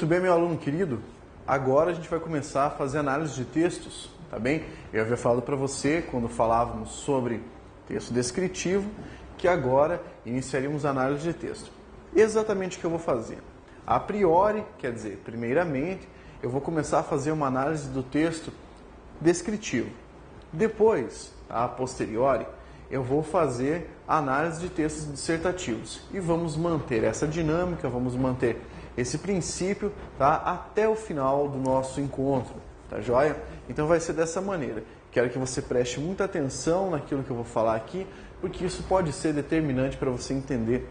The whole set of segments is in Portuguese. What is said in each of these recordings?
Muito bem, meu aluno querido. Agora a gente vai começar a fazer análise de textos, tá bem? Eu havia falado para você, quando falávamos sobre texto descritivo, que agora iniciaríamos a análise de texto. Exatamente o que eu vou fazer. A priori, quer dizer, primeiramente, eu vou começar a fazer uma análise do texto descritivo. Depois, a posteriori, eu vou fazer a análise de textos dissertativos. E vamos manter essa dinâmica, vamos manter esse princípio, tá, até o final do nosso encontro, tá joia? Então vai ser dessa maneira. Quero que você preste muita atenção naquilo que eu vou falar aqui, porque isso pode ser determinante para você entender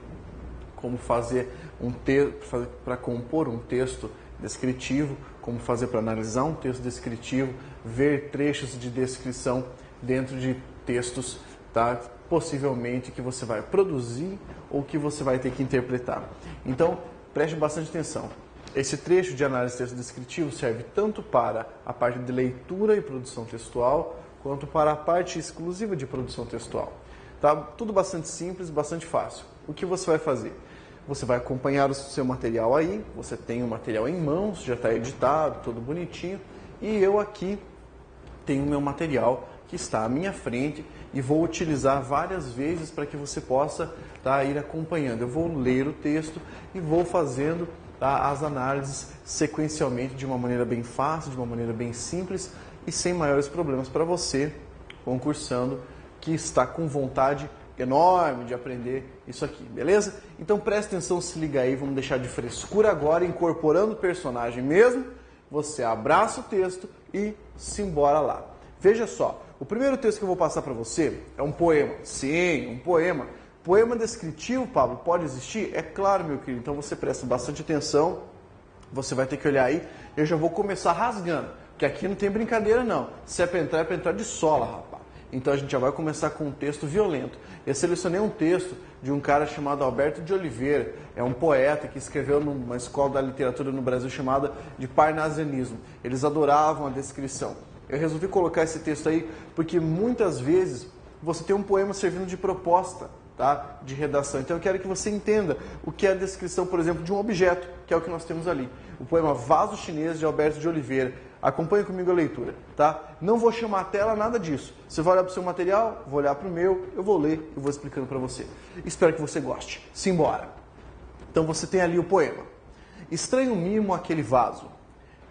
como fazer um texto, para compor um texto descritivo, como fazer para analisar um texto descritivo, ver trechos de descrição dentro de textos, tá? Possivelmente que você vai produzir ou que você vai ter que interpretar. Então, preste bastante atenção. Esse trecho de análise de texto descritivo serve tanto para a parte de leitura e produção textual, quanto para a parte exclusiva de produção textual. Tá? Tudo bastante simples, bastante fácil. O que você vai fazer? Você vai acompanhar o seu material aí, você tem o material em mãos, já está editado, todo bonitinho, e eu aqui tenho o meu material que está à minha frente e vou utilizar várias vezes para que você possa ir acompanhando. Eu vou ler o texto e vou fazendo as análises sequencialmente de uma maneira bem fácil, de uma maneira bem simples e sem maiores problemas para você, concursando, que está com vontade enorme de aprender isso aqui, beleza? Então presta atenção, se liga aí, vamos deixar de frescura agora, incorporando o personagem mesmo. Você abraça o texto e se embora lá. Veja só, o primeiro texto que eu vou passar para você é um poema. Sim, um poema. Poema descritivo, Pablo, pode existir? É claro, meu querido. Então você presta bastante atenção. Você vai ter que olhar aí. Eu já vou começar rasgando, porque aqui não tem brincadeira não. Se é para entrar de sola, rapaz. Então a gente já vai começar com um texto violento. Eu selecionei um texto de um cara chamado Alberto de Oliveira. É um poeta que escreveu numa escola da literatura no Brasil chamada de Parnasianismo. Eles adoravam a descrição. Eu resolvi colocar esse texto aí porque muitas vezes você tem um poema servindo de proposta, tá? De redação. Então eu quero que você entenda o que é a descrição, por exemplo, de um objeto, que é o que nós temos ali. O poema Vaso Chinês, de Alberto de Oliveira. Acompanhe comigo a leitura, tá? Não vou chamar a tela, nada disso. Você vai olhar para o seu material, vou olhar para o meu, eu vou ler e vou explicando para você. Espero que você goste. Simbora! Então você tem ali o poema. Estranho mimo aquele vaso.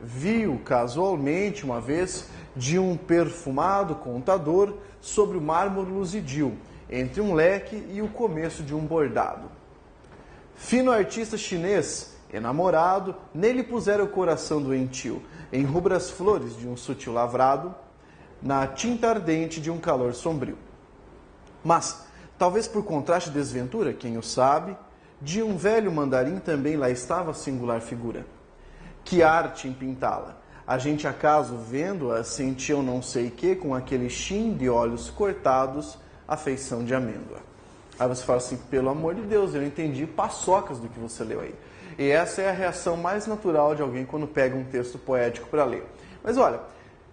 Vi-o casualmente uma vez de um perfumado contador sobre o mármore luzidio, entre um leque e o começo de um bordado. Fino artista chinês, enamorado, nele pusera o coração doentio, em rubras flores de um sutil lavrado, na tinta ardente de um calor sombrio. Mas, talvez por contraste e desventura, quem o sabe, de um velho mandarim também lá estava a singular figura. Que arte em pintá-la! A gente acaso, vendo-a, sentiu não sei que, com aquele chin de olhos cortados, a feição de amêndoa. Aí você fala assim, pelo amor de Deus, eu entendi paçocas do que você leu aí. E essa é a reação mais natural de alguém quando pega um texto poético para ler. Mas olha,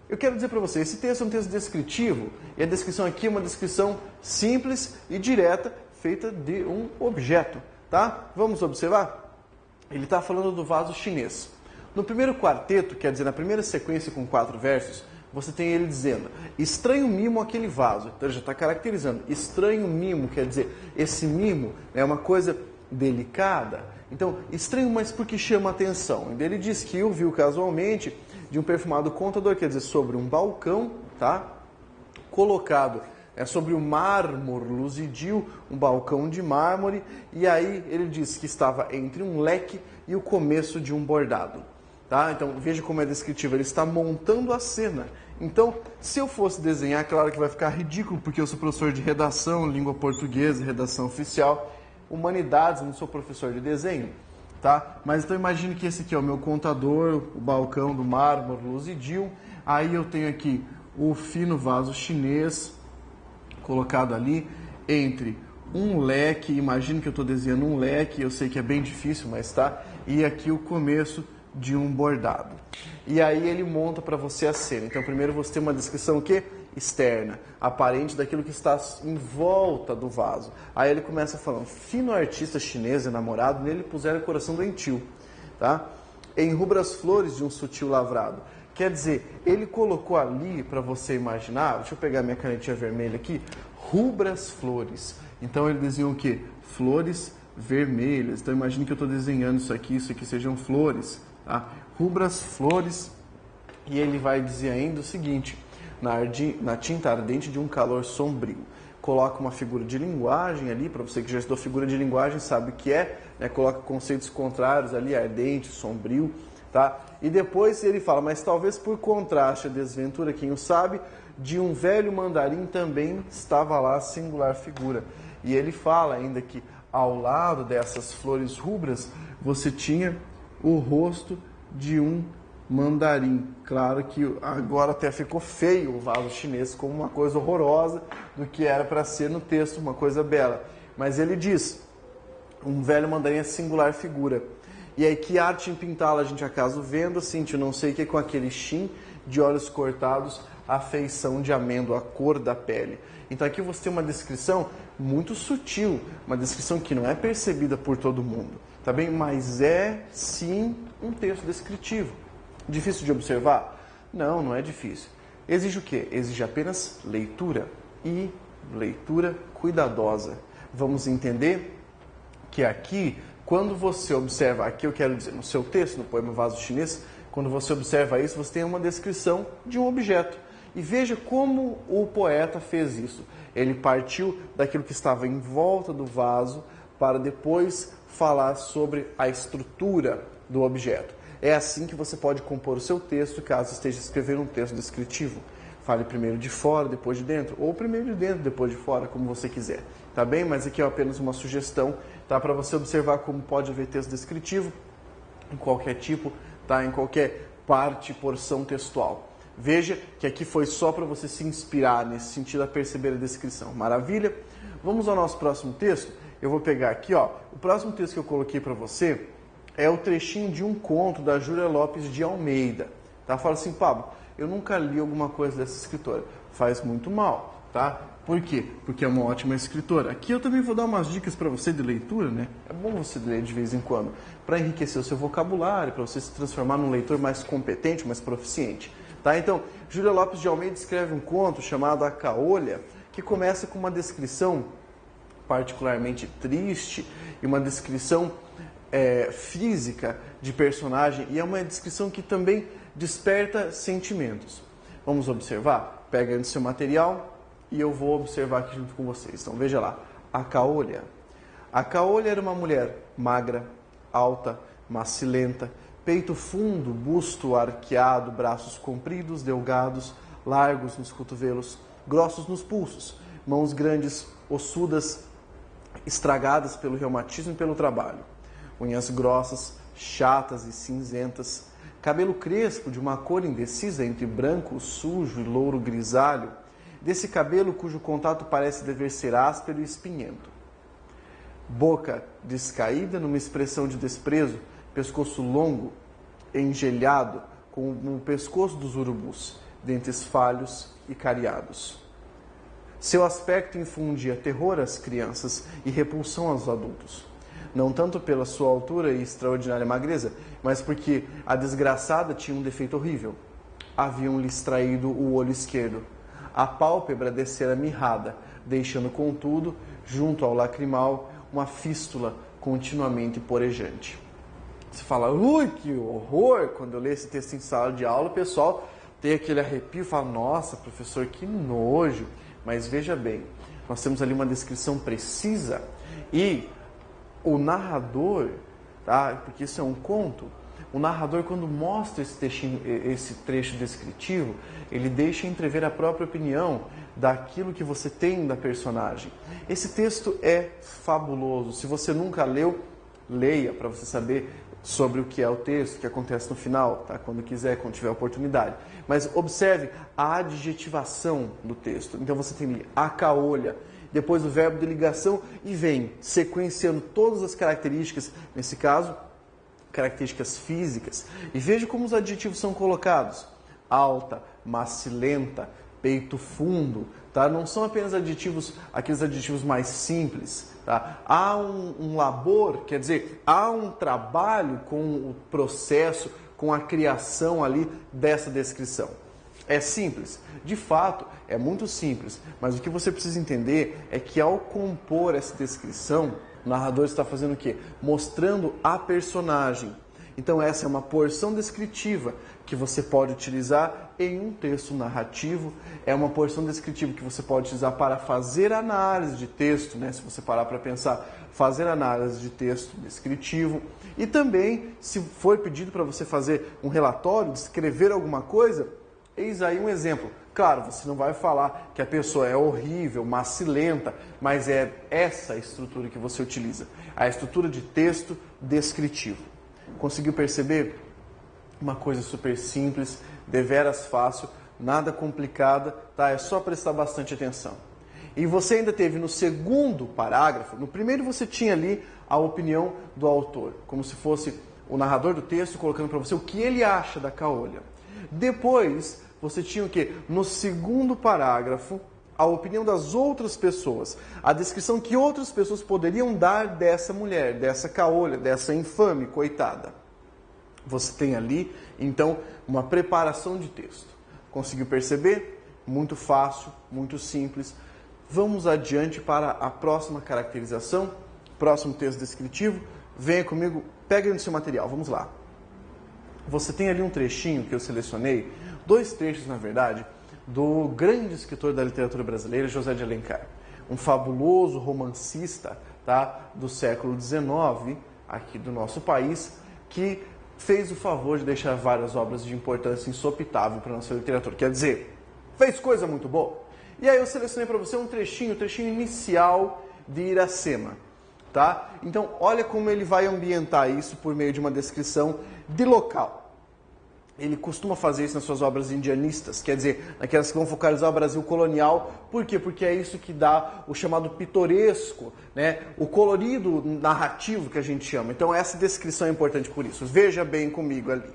eu quero dizer para você, esse texto é um texto descritivo, e a descrição aqui é uma descrição simples e direta, feita de um objeto, tá? Vamos observar? Ele está falando do vaso chinês. No primeiro quarteto, quer dizer, na primeira sequência com 4 versos, você tem ele dizendo, estranho mimo aquele vaso. Então ele já está caracterizando, estranho mimo, quer dizer, esse mimo é uma coisa delicada. Então, estranho, mas porque chama atenção. Ele diz que o viu casualmente de um perfumado contador, quer dizer, sobre um balcão, tá? Colocado sobre o mármore luzidio, um balcão de mármore, e aí ele diz que estava entre um leque e o começo de um bordado. Tá? Então, veja como é descritivo, ele está montando a cena. Então, se eu fosse desenhar, claro que vai ficar ridículo, porque eu sou professor de redação, língua portuguesa, redação oficial, humanidades, não sou professor de desenho, tá? Mas então imagine que esse aqui é o meu contador, o balcão do mármore luzidio, aí eu tenho aqui o fino vaso chinês colocado ali entre um leque, imagine que eu estou desenhando um leque, eu sei que é bem difícil, mas tá, e aqui o começo de um bordado. E aí ele monta para você a cena. Então primeiro você tem uma descrição o quê? Externa, aparente daquilo que está em volta do vaso. Aí ele começa falando, fino artista chinês enamorado, nele puseram o coração doentio, tá? em rubras flores de um sutil lavrado. Quer dizer, ele colocou ali para você imaginar, deixa eu pegar minha canetinha vermelha aqui, rubras flores. Então ele desenhou o quê? Flores vermelhas. Então imagine que eu estou desenhando isso aqui sejam flores, tá? Rubras flores, e ele vai dizer ainda o seguinte, na tinta ardente de um calor sombrio. Coloca uma figura de linguagem ali, para você que já estudou figura de linguagem sabe o que é, né? Coloca conceitos contrários ali, ardente, sombrio, tá? E depois ele fala, mas talvez por contraste a desventura, quem o sabe, de um velho mandarim também estava lá a singular figura. E ele fala ainda que ao lado dessas flores rubras, você tinha o rosto de um mandarim. Claro que agora até ficou feio o vaso chinês como uma coisa horrorosa do que era para ser no texto, uma coisa bela. Mas ele diz, um velho mandarim é singular figura. E aí que arte em pintá-la a gente acaso vendo, assim, eu não sei o que com aquele chin de olhos cortados, a feição de amêndoa, a cor da pele. Então aqui você tem uma descrição muito sutil, uma descrição que não é percebida por todo mundo, tá bem? Mas é sim um texto descritivo. Difícil de observar? Não, não é difícil. Exige o quê? Exige apenas leitura e leitura cuidadosa. Vamos entender que aqui, quando você observa, aqui eu quero dizer, no seu texto, no poema Vaso Chinês, quando você observa isso, você tem uma descrição de um objeto. E veja como o poeta fez isso. Ele partiu daquilo que estava em volta do vaso para depois falar sobre a estrutura do objeto. É assim que você pode compor o seu texto, caso esteja escrevendo um texto descritivo. Fale primeiro de fora, depois de dentro, ou primeiro de dentro, depois de fora, como você quiser. Tá bem? Mas aqui é apenas uma sugestão, tá? Para você observar como pode haver texto descritivo em qualquer tipo, tá? Em qualquer parte, porção textual. Veja que aqui foi só para você se inspirar nesse sentido a perceber a descrição. Maravilha? Vamos ao nosso próximo texto. Eu vou pegar aqui, ó. O próximo texto que eu coloquei para você é o trechinho de um conto da Júlia Lopes de Almeida. Tá? Fala assim, Pablo, eu nunca li alguma coisa dessa escritora. Faz muito mal, tá? Por quê? Porque é uma ótima escritora. Aqui eu também vou dar umas dicas para você de leitura, né? É bom você ler de vez em quando, para enriquecer o seu vocabulário, para você se transformar num leitor mais competente, mais proficiente. Tá? Então, Júlia Lopes de Almeida escreve um conto chamado A Caolha, que começa com uma descrição particularmente triste e uma descrição física de personagem, e é uma descrição que também desperta sentimentos. Vamos observar? Pega no seu material e eu vou observar aqui junto com vocês. Então veja lá, A Caolha. A Caolha era uma mulher magra, alta, macilenta, peito fundo, busto arqueado, braços compridos, delgados, largos nos cotovelos, grossos nos pulsos, mãos grandes, ossudas, estragadas pelo reumatismo e pelo trabalho, unhas grossas, chatas e cinzentas, cabelo crespo de uma cor indecisa entre branco, sujo e louro grisalho, desse cabelo cujo contato parece dever ser áspero e espinhento. Boca descaída numa expressão de desprezo, pescoço longo, engelhado, como o pescoço dos urubus, dentes falhos e cariados. Seu aspecto infundia terror às crianças e repulsão aos adultos. Não tanto pela sua altura e extraordinária magreza, mas porque a desgraçada tinha um defeito horrível. Haviam-lhe extraído o olho esquerdo. A pálpebra descera mirrada, deixando, contudo, junto ao lacrimal, uma fístula continuamente porejante. Você fala, ui, que horror! Quando eu leio esse texto em sala de aula, o pessoal tem aquele arrepio e fala, nossa, professor, que nojo! Mas veja bem, nós temos ali uma descrição precisa e o narrador, tá? Porque isso é um conto, o narrador, quando mostra esse trecho descritivo, ele deixa entrever a própria opinião daquilo que você tem da personagem. Esse texto é fabuloso. Se você nunca leu, leia para você saber sobre o que é o texto, o que acontece no final, tá? Quando quiser, quando tiver oportunidade. Mas observe a adjetivação do texto. Então você tem ali a caolha, depois o verbo de ligação e vem sequenciando todas as características, nesse caso, características físicas. E veja como os adjetivos são colocados. Alta, macilenta, peito fundo, tá? Não são apenas adjetivos, aqueles adjetivos mais simples, tá? Há um labor, quer dizer, há um trabalho com o processo, com a criação ali dessa descrição. É simples, de fato, é muito simples, mas o que você precisa entender é que ao compor essa descrição, o narrador está fazendo o quê? Mostrando a personagem. Então essa é uma porção descritiva que você pode utilizar em um texto narrativo, é uma porção descritiva que você pode utilizar para fazer análise de texto, né? Se você parar para pensar, fazer análise de texto descritivo, e também, se for pedido para você fazer um relatório, descrever alguma coisa, eis aí um exemplo. Claro, você não vai falar que a pessoa é horrível, macilenta, mas é essa a estrutura que você utiliza, a estrutura de texto descritivo. Conseguiu perceber? Uma coisa super simples, deveras fácil, nada complicada, tá? É só prestar bastante atenção. E você ainda teve no segundo parágrafo, no primeiro você tinha ali a opinião do autor, como se fosse o narrador do texto colocando para você o que ele acha da caolha. Depois, você tinha o quê? No segundo parágrafo, a opinião das outras pessoas, a descrição que outras pessoas poderiam dar dessa mulher, dessa caolha, dessa infame coitada. Você tem ali, então, uma preparação de texto. Conseguiu perceber? Muito fácil, muito simples. Vamos adiante para a próxima caracterização, próximo texto descritivo. Venha comigo, pegue no seu material, vamos lá. Você tem ali um trechinho que eu selecionei, dois trechos, na verdade, do grande escritor da literatura brasileira, José de Alencar. Um fabuloso romancista, tá, do século XIX, aqui do nosso país, que fez o favor de deixar várias obras de importância insopitável para a nossa literatura. Quer dizer, fez coisa muito boa. E aí eu selecionei para você um trechinho, o trechinho inicial de Iracema. Tá? Então, olha como ele vai ambientar isso por meio de uma descrição de local. Ele costuma fazer isso nas suas obras indianistas, quer dizer, naquelas que vão focalizar o Brasil colonial. Por quê? Porque é isso que dá o chamado pitoresco, né? O colorido narrativo que a gente chama. Então essa descrição é importante por isso. Veja bem comigo ali.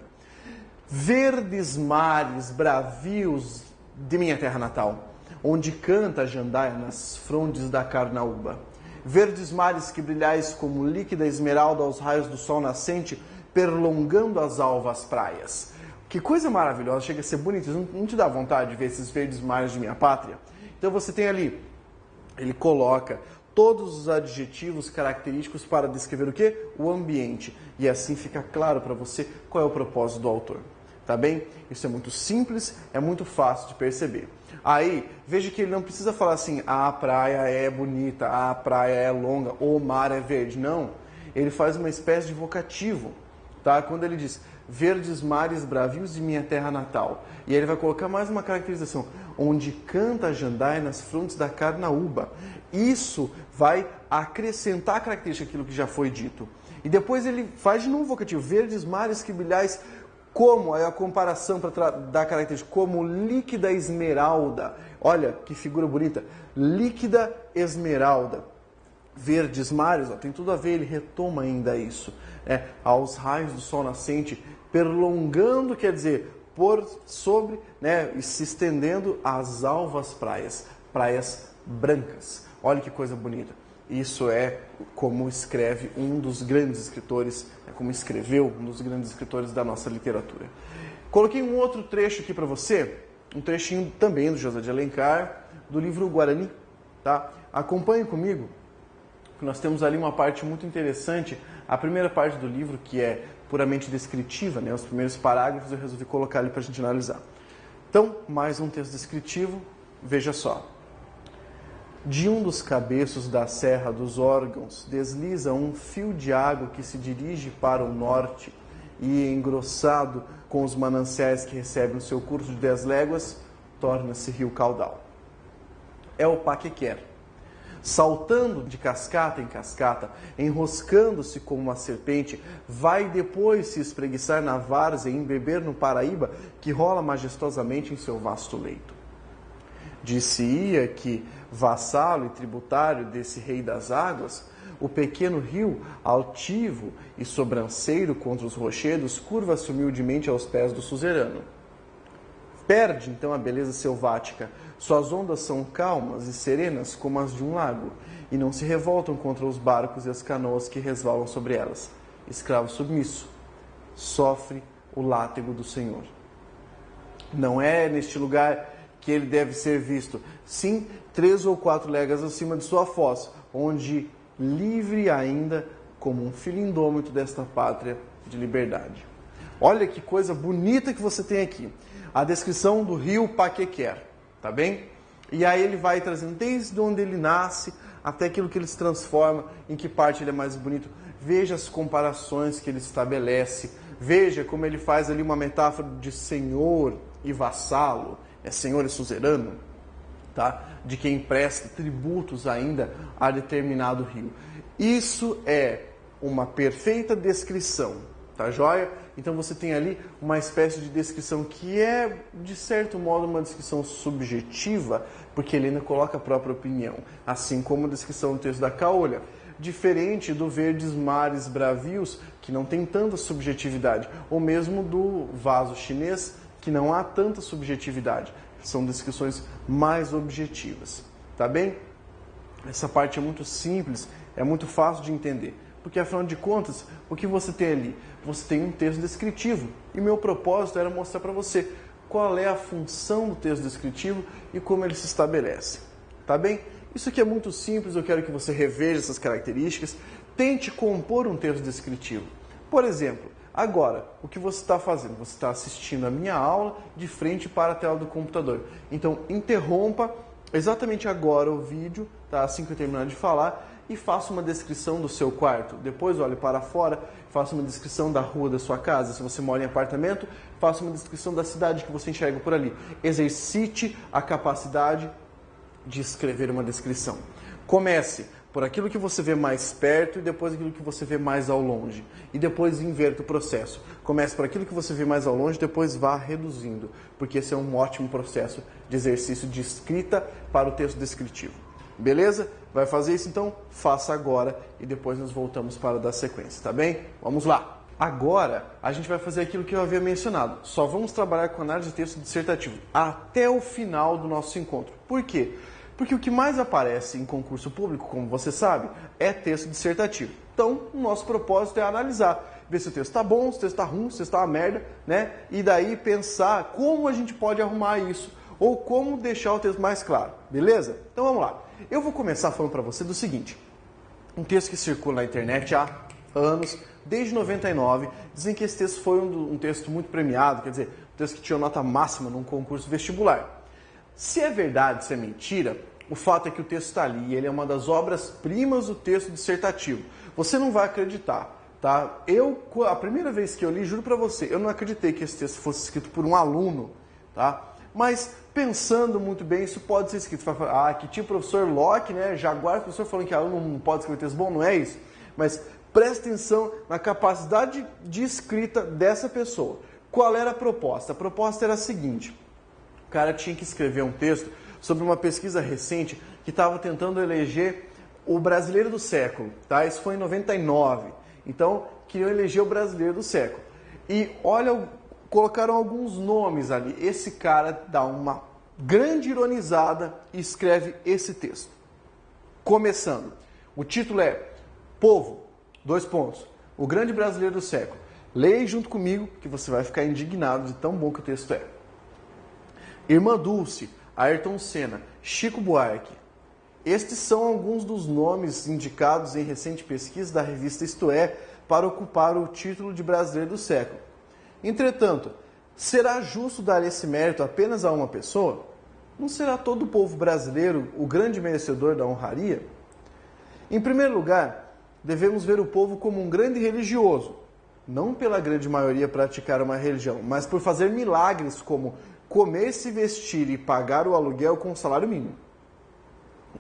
Verdes mares bravios de minha terra natal, onde canta a jandaia nas frondes da carnaúba. Verdes mares que brilhais como líquida esmeralda aos raios do sol nascente, perlongando as alvas praias. Que coisa maravilhosa, chega a ser bonito, não te dá vontade de ver esses verdes mares de minha pátria? Então você tem ali, ele coloca todos os adjetivos característicos para descrever o quê? O ambiente. E assim fica claro para você qual é o propósito do autor. Tá bem? Isso é muito simples, é muito fácil de perceber. Aí, veja que ele não precisa falar assim, a praia é bonita, a praia é longa, o mar é verde. Não, ele faz uma espécie de vocativo, tá? Quando ele diz, verdes mares bravios de minha terra natal. E aí ele vai colocar mais uma caracterização, onde canta a jandaia nas frontes da carnaúba. Isso vai acrescentar a característica daquilo que já foi dito. E depois ele faz de novo o vocativo, verdes mares que brilhais como, aí a comparação para dar característica, como líquida esmeralda. Olha que figura bonita, líquida esmeralda. Verdes mares, ó, tem tudo a ver, ele retoma ainda isso. Aos raios do sol nascente, perlongando, quer dizer, por sobre, né, e se estendendo às alvas praias, praias brancas. Olha que coisa bonita. Isso é como escreve um dos grandes escritores, como escreveu um dos grandes escritores da nossa literatura. Coloquei um outro trecho aqui para você, um trechinho também do José de Alencar, do livro Guarani. Tá? Acompanhe comigo, que nós temos ali uma parte muito interessante. A primeira parte do livro, que é puramente descritiva, né? Os primeiros parágrafos eu resolvi colocar ali para a gente analisar. Então, mais um texto descritivo, veja só. De um dos cabeços da Serra dos Órgãos desliza um fio de água que se dirige para o norte e, engrossado com os mananciais que recebem o seu curso de 10 léguas, torna-se rio caudal. É o Paquequer. Saltando de cascata em cascata, enroscando-se como uma serpente, vai depois se espreguiçar na várzea e embeber no Paraíba, que rola majestosamente em seu vasto leito. Disse-ia que, vassalo e tributário desse rei das águas, o pequeno rio, altivo e sobranceiro contra os rochedos, curva-se humildemente aos pés do suzerano. perde então a beleza selvática. Suas ondas são calmas e serenas como as de um lago, e não se revoltam contra os barcos e as canoas que resvalam sobre elas. Escravo submisso, sofre o látego do Senhor. Não é neste lugar que ele deve ser visto, sim 3 ou 4 léguas acima de sua foz, onde livre ainda como um filho indômito desta pátria de liberdade. Olha que coisa bonita que você tem aqui. A descrição do rio Paquequer, tá bem? E aí ele vai trazendo desde onde ele nasce até aquilo que ele se transforma, em que parte ele é mais bonito. Veja as comparações que ele estabelece. Veja como ele faz ali uma metáfora de senhor e vassalo. É senhor e suzerano, tá? De quem presta tributos ainda a determinado rio. Isso é uma perfeita descrição, tá joia? Então você tem ali uma espécie de descrição que é, de certo modo, uma descrição subjetiva, porque ele ainda coloca a própria opinião, assim como a descrição do texto da Caolha. Diferente do Verdes Mares Bravios, que não tem tanta subjetividade, ou mesmo do vaso chinês, que não há tanta subjetividade. São descrições mais objetivas, tá bem? Essa parte é muito simples, é muito fácil de entender, porque afinal de contas, o que você tem ali? Você tem um texto descritivo, e meu propósito era mostrar para você qual é a função do texto descritivo e como ele se estabelece, tá bem? Isso aqui é muito simples, eu quero que você reveja essas características, tente compor um texto descritivo. Por exemplo, agora, o que você está fazendo? Você está assistindo a minha aula de frente para a tela do computador. Então, interrompa exatamente agora o vídeo, tá? Assim que eu terminar de falar, e faça uma descrição do seu quarto. Depois olhe para fora, faça uma descrição da rua da sua casa. Se você mora em apartamento, faça uma descrição da cidade que você enxerga por ali. Exercite a capacidade de escrever uma descrição. Comece por aquilo que você vê mais perto e depois aquilo que você vê mais ao longe. E depois inverta o processo. Comece por aquilo que você vê mais ao longe, depois vá reduzindo. Porque esse é um ótimo processo de exercício de escrita para o texto descritivo. Beleza? Vai fazer isso então? Faça agora e depois nós voltamos para dar sequência, tá bem? Vamos lá! Agora a gente vai fazer aquilo que eu havia mencionado. Só vamos trabalhar com análise de texto dissertativo até o final do nosso encontro. Por quê? Porque o que mais aparece em concurso público, como você sabe, é texto dissertativo. Então, o nosso propósito é analisar, ver se o texto está bom, se o texto está ruim, se o texto está uma merda, né? E daí pensar como a gente pode arrumar isso, ou como deixar o texto mais claro, beleza? Então vamos lá. Eu vou começar falando para você do seguinte. Um texto que circula na internet há anos, desde 99, dizem que esse texto foi um texto muito premiado, quer dizer, um texto que tinha nota máxima num concurso vestibular. Se é verdade, se é mentira, o fato é que o texto está ali, ele é uma das obras-primas do texto dissertativo. Você não vai acreditar, tá? A primeira vez que eu li, juro para você, eu não acreditei que esse texto fosse escrito por um aluno, tá? Mas pensando muito bem, isso pode ser escrito. Você vai falar, que tinha o professor Locke, né? Jaguar, o professor falando que aluno não pode escrever texto bom, não é isso? Mas presta atenção na capacidade de escrita dessa pessoa. Qual era a proposta? A proposta era a seguinte: o cara tinha que escrever um texto sobre uma pesquisa recente que estava tentando eleger o brasileiro do século, tá? Isso foi em 99. Então, queriam eleger o brasileiro do século. E olha, colocaram alguns nomes ali. Esse cara dá uma grande ironizada e escreve esse texto. Começando. O título é Povo, : o grande brasileiro do século. Leia junto comigo que você vai ficar indignado de tão bom que o texto é. Irmã Dulce, Ayrton Senna, Chico Buarque. Estes são alguns dos nomes indicados em recente pesquisa da revista Isto É para ocupar o título de brasileiro do século. Entretanto, será justo dar esse mérito apenas a uma pessoa? Não será todo o povo brasileiro o grande merecedor da honraria? Em primeiro lugar, devemos ver o povo como um grande religioso, não pela grande maioria praticar uma religião, mas por fazer milagres como comer, se vestir e pagar o aluguel com salário mínimo.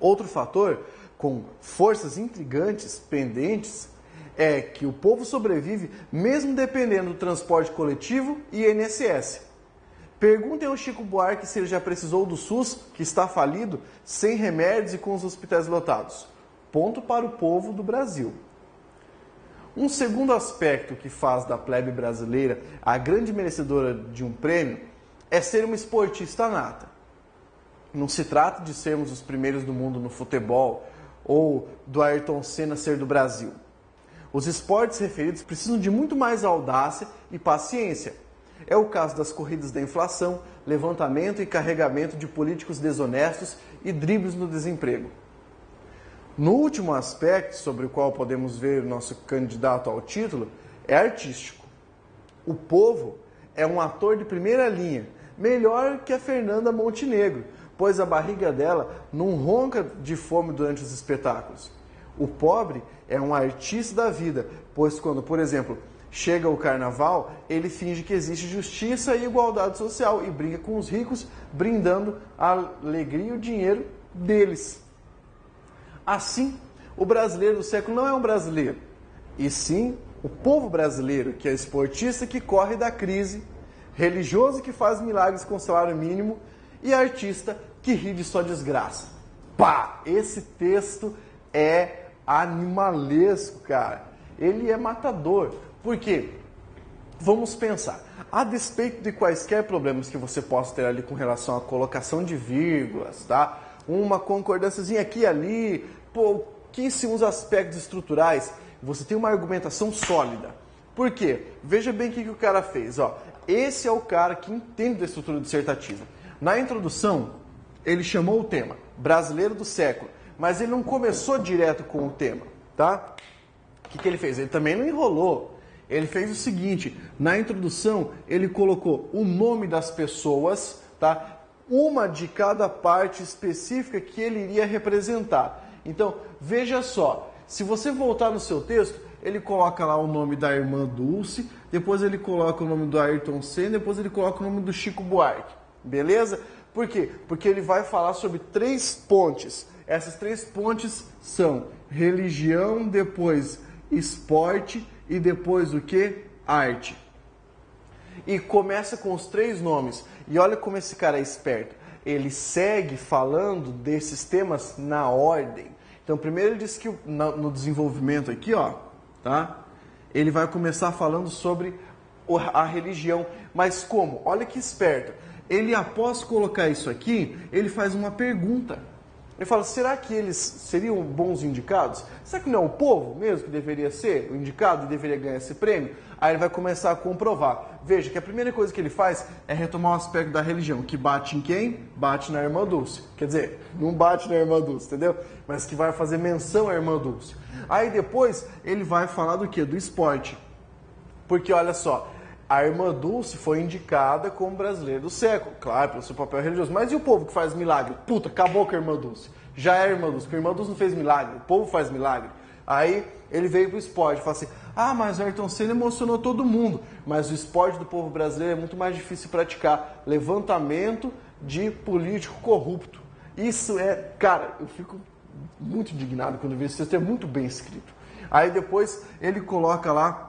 Outro fator, com forças intrigantes pendentes, é que o povo sobrevive mesmo dependendo do transporte coletivo e INSS. Perguntem ao Chico Buarque se ele já precisou do SUS, que está falido, sem remédios e com os hospitais lotados. Ponto para o povo do Brasil. Um segundo aspecto que faz da plebe brasileira a grande merecedora de um prêmio é ser uma esportista nata. Não se trata de sermos os primeiros do mundo no futebol ou do Ayrton Senna ser do Brasil. Os esportes referidos precisam de muito mais audácia e paciência. É o caso das corridas da inflação, levantamento e carregamento de políticos desonestos e dribles no desemprego. No último aspecto, sobre o qual podemos ver o nosso candidato ao título, é artístico. O povo é um ator de primeira linha, melhor que a Fernanda Montenegro, pois a barriga dela não ronca de fome durante os espetáculos. O pobre é um artista da vida, pois quando, por exemplo, chega o carnaval, ele finge que existe justiça e igualdade social e brinca com os ricos, brindando a alegria e o dinheiro deles. Assim, o brasileiro do século não é um brasileiro, e sim o povo brasileiro, que é esportista que corre da crise, religioso que faz milagres com salário mínimo e artista que ri de sua desgraça. Pá! Esse texto é animalesco, cara. Ele é matador. Por quê? Vamos pensar. A despeito de quaisquer problemas que você possa ter ali com relação à colocação de vírgulas, tá? Uma concordânciazinha aqui e ali, pouquíssimos aspectos estruturais, você tem uma argumentação sólida. Por quê? Veja bem o que o cara fez. Ó. Esse é o cara que entende da estrutura dissertativa. Na introdução, ele chamou o tema Brasileiro do Século, mas ele não começou direto com o tema, tá? O que ele fez? Ele também não enrolou. Ele fez o seguinte, na introdução, ele colocou o nome das pessoas, tá? Uma de cada parte específica que ele iria representar. Então, veja só, se você voltar no seu texto, ele coloca lá o nome da irmã Dulce, depois ele coloca o nome do Ayrton Senna, depois ele coloca o nome do Chico Buarque, beleza? Por quê? Porque ele vai falar sobre 3 pontes. Essas 3 pontes são religião, depois esporte e depois o que? Arte. E começa com os 3 nomes. E olha como esse cara é esperto. Ele segue falando desses temas na ordem. Então, primeiro ele diz que no desenvolvimento aqui, ó, tá? Ele vai começar falando sobre a religião. Mas como? Olha que esperto. Ele, após colocar isso aqui, ele faz uma pergunta. Ele fala, será que eles seriam bons indicados? Será que não é o povo mesmo que deveria ser o indicado e deveria ganhar esse prêmio? Aí ele vai começar a comprovar. Veja que a primeira coisa que ele faz é retomar o aspecto da religião, que bate em quem? Bate na irmã Dulce. Quer dizer, não bate na irmã Dulce, entendeu? Mas que vai fazer menção à irmã Dulce. Aí depois ele vai falar do quê? Do esporte. Porque olha só, a irmã Dulce foi indicada como brasileira do século, claro, pelo seu papel religioso. Mas e o povo que faz milagre? Puta, acabou com a irmã Dulce. Já é a irmã Dulce, porque a irmã Dulce não fez milagre, o povo faz milagre. Aí ele veio pro esporte, fala assim, mas o Ayrton Senna emocionou todo mundo, mas o esporte do povo brasileiro é muito mais difícil de praticar. Levantamento de político corrupto. Isso é, cara, eu fico muito indignado quando eu vejo isso, é muito bem escrito. Aí depois ele coloca lá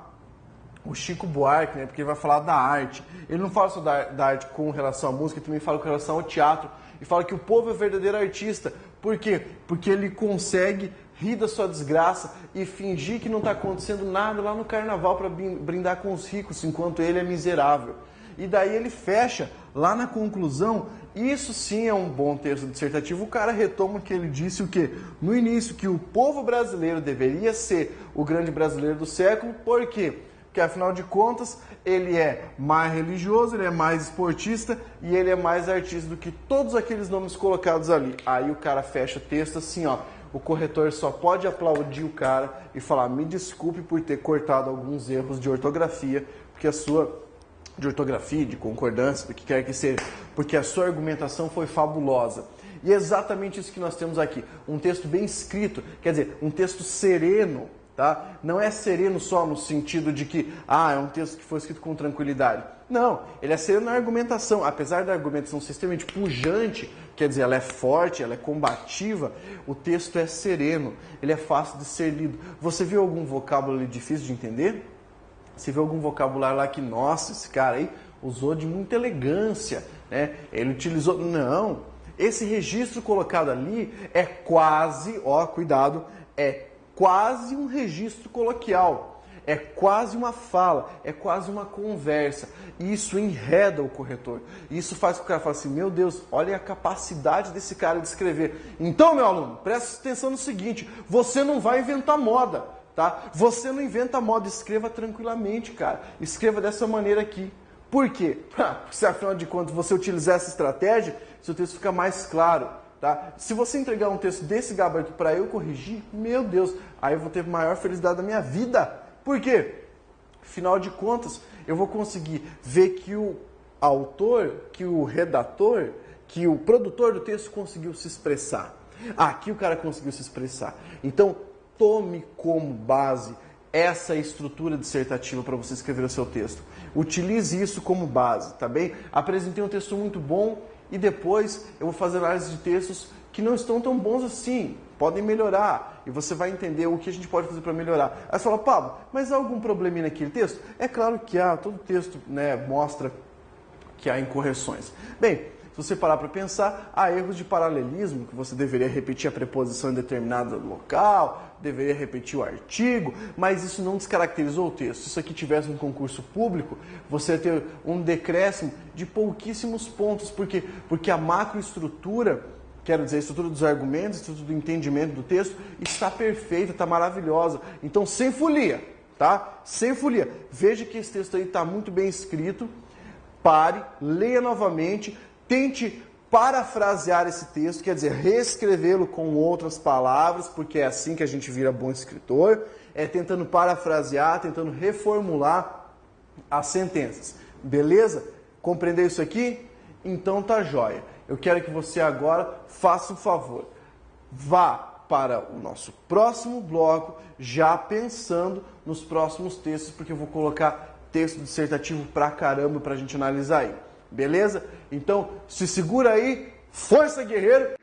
o Chico Buarque, né, porque ele vai falar da arte. Ele não fala só da arte com relação à música, ele também fala com relação ao teatro. E fala que o povo é o verdadeiro artista. Por quê? Porque ele consegue rir da sua desgraça e fingir que não está acontecendo nada lá no carnaval para brindar com os ricos, enquanto ele é miserável. E daí ele fecha lá na conclusão. Isso sim é um bom texto dissertativo. O cara retoma que ele disse o quê? No início, que o povo brasileiro deveria ser o grande brasileiro do século. Por quê? Porque, afinal de contas, ele é mais religioso, ele é mais esportista e ele é mais artista do que todos aqueles nomes colocados ali. Aí o cara fecha o texto assim, ó. O corretor só pode aplaudir o cara e falar, me desculpe por ter cortado alguns erros de ortografia, porque a sua... de ortografia, de concordância, do que quer que seja, porque a sua argumentação foi fabulosa. E é exatamente isso que nós temos aqui. Um texto bem escrito, quer dizer, um texto sereno. Tá? Não é sereno só no sentido de que é um texto que foi escrito com tranquilidade. Não, ele é sereno na argumentação. Apesar da argumentação ser extremamente pujante, quer dizer, ela é forte, ela é combativa, o texto é sereno, ele é fácil de ser lido. Você viu algum vocábulo difícil de entender? Você viu algum vocabulário lá que, nossa, esse cara aí usou de muita elegância, né? Ele utilizou... Não, esse registro colocado ali é quase, cuidado, é quase um registro coloquial. é quase uma fala, é quase uma conversa. E isso enreda o corretor. Isso faz com que o cara fale assim, meu Deus, olha a capacidade desse cara de escrever. Então, meu aluno, presta atenção no seguinte, você não vai inventar moda, tá? Você não inventa moda, escreva tranquilamente, cara. Escreva dessa maneira aqui. Por quê? Se afinal de contas você utilizar essa estratégia, seu texto fica mais claro. Tá? Se você entregar um texto desse gabarito para eu corrigir, meu Deus, aí eu vou ter a maior felicidade da minha vida. Por quê? Afinal de contas, eu vou conseguir ver que o autor, que o redator, que o produtor do texto conseguiu se expressar. Aqui o cara conseguiu se expressar. Então, tome como base essa estrutura dissertativa para você escrever o seu texto. Utilize isso como base, tá bem? Apresentei um texto muito bom e depois eu vou fazer análise de textos que não estão tão bons assim, podem melhorar, e você vai entender o que a gente pode fazer para melhorar. Aí você fala, Pablo, mas há algum probleminha naquele texto? É claro que há, todo texto, né, mostra que há incorreções. Bem, se você parar para pensar, há erros de paralelismo, que você deveria repetir a preposição em determinado local, deveria repetir o artigo, mas isso não descaracterizou o texto. Se isso aqui tivesse um concurso público, você ia ter um decréscimo de pouquíssimos pontos. Por quê? Porque a macroestrutura, quero dizer, a estrutura dos argumentos, a estrutura do entendimento do texto, está perfeita, está maravilhosa. Então, sem folia, tá? Sem folia. Veja que esse texto aí está muito bem escrito, pare, leia novamente, tente parafrasear esse texto, quer dizer, reescrevê-lo com outras palavras, porque é assim que a gente vira bom escritor, é tentando parafrasear, tentando reformular as sentenças. Beleza? Compreendeu isso aqui? Então tá jóia. Eu quero que você agora faça um favor. Vá para o nosso próximo bloco, já pensando nos próximos textos, porque eu vou colocar texto dissertativo pra caramba pra gente analisar aí. Beleza? Então, se segura aí, força guerreiro!